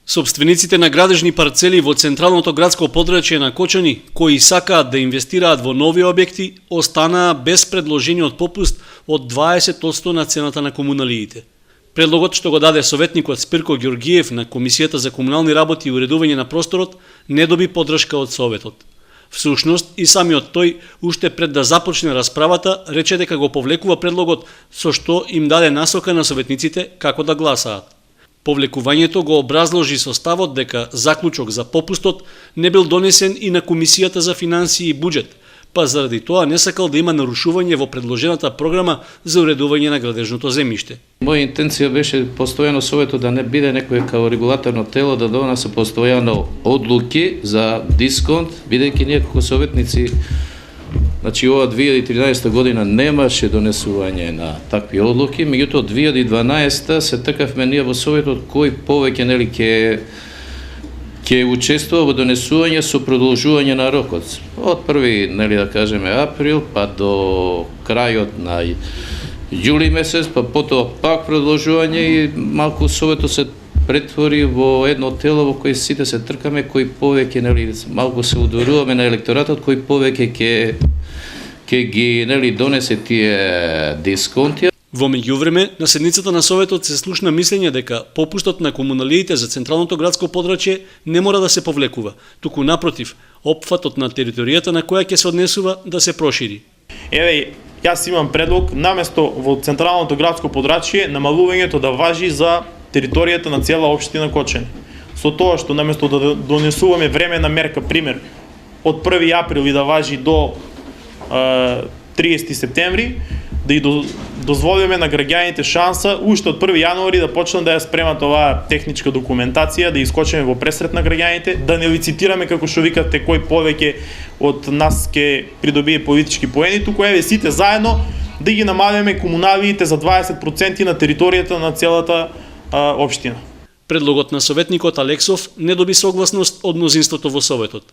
Собствениците на градежни парцели во централното градско подрачје на Кочани, кои сакаат да инвестираат во нови објекти, останаа без предложениот попуст од 20% на цената на комуналиите. Предлогот што го даде советникот Спирко Ѓоргиев на Комисијата за комунални работи и уредување на просторот не доби поддршка од Советот. Всушност и самиот тој, уште пред да започне расправата, рече дека го повлекува предлогот, со што им даде насока на советниците како да гласаат. Повлекувањето го образложи со ставот дека заклучок за попустот не бил донесен и на Комисијата за финансии и буџет, па заради тоа не сакал да има нарушување во предложената програма за уредување на градежното земјиште. Моја интенција беше постојано Советот да не биде некој као регулаторно тело да донесе постојано одлуки за дисконт, бидејќи ние како советници, значи ова 2013 година немаше донесување на такви одлуки, меѓутоа 2012 се такавме ние во Советот кој повеќе ќе учествува во донесување со продолжување на рокот. Од 1 да кажеме април па до крајот на јули месец, па потоа пак продолжување и малку Советот се претвори во едно тело во кој сите се тркаме, кој повеќе малку се удворуваме на електоратот, кој повеќе ќе ги донесе тие дисконти. Во меѓувреме, на седницата на Советот се слушна мислење дека попустот на комуналиите за централното градско подрачје не мора да се повлекува, туку напротив, опфатот на територијата на која ќе се однесува да се прошири. Еве, јас имам предлог, наместо во централното градско подрачје, намалувањето да важи за територијата на цела општина Кочани. Со тоа што наместо да донесуваме времена мерка, пример, од 1 април и да важи до 30 септември, да и дозволиме на граѓаните шанса уште од 1 јануари да почнат да ја спремат оваа техничка документација, да искочиме во пресрет на граѓаните, да не лицитираме како што викате кој повеќе од нас ќе придобие политички поени, туку еве сите заедно да ги намалиме комуналиите за 20% на територијата на целата општина. Предлогот на советникот Алексов не доби согласност од мнозинството во Советот.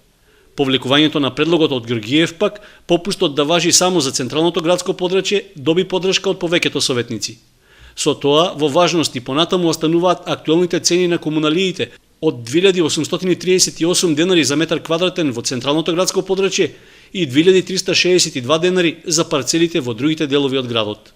Повлекувањето на предлогот од Ѓоргиев пак, попустот да важи само за централното градско подрачје, доби поддршка од повеќето советници. Со тоа, во важност и понатаму остануваат актуелните цени на комуналиите од 2838 денари за метар квадратен во централното градско подрачје и 2362 денари за парцелите во другите делови од градот.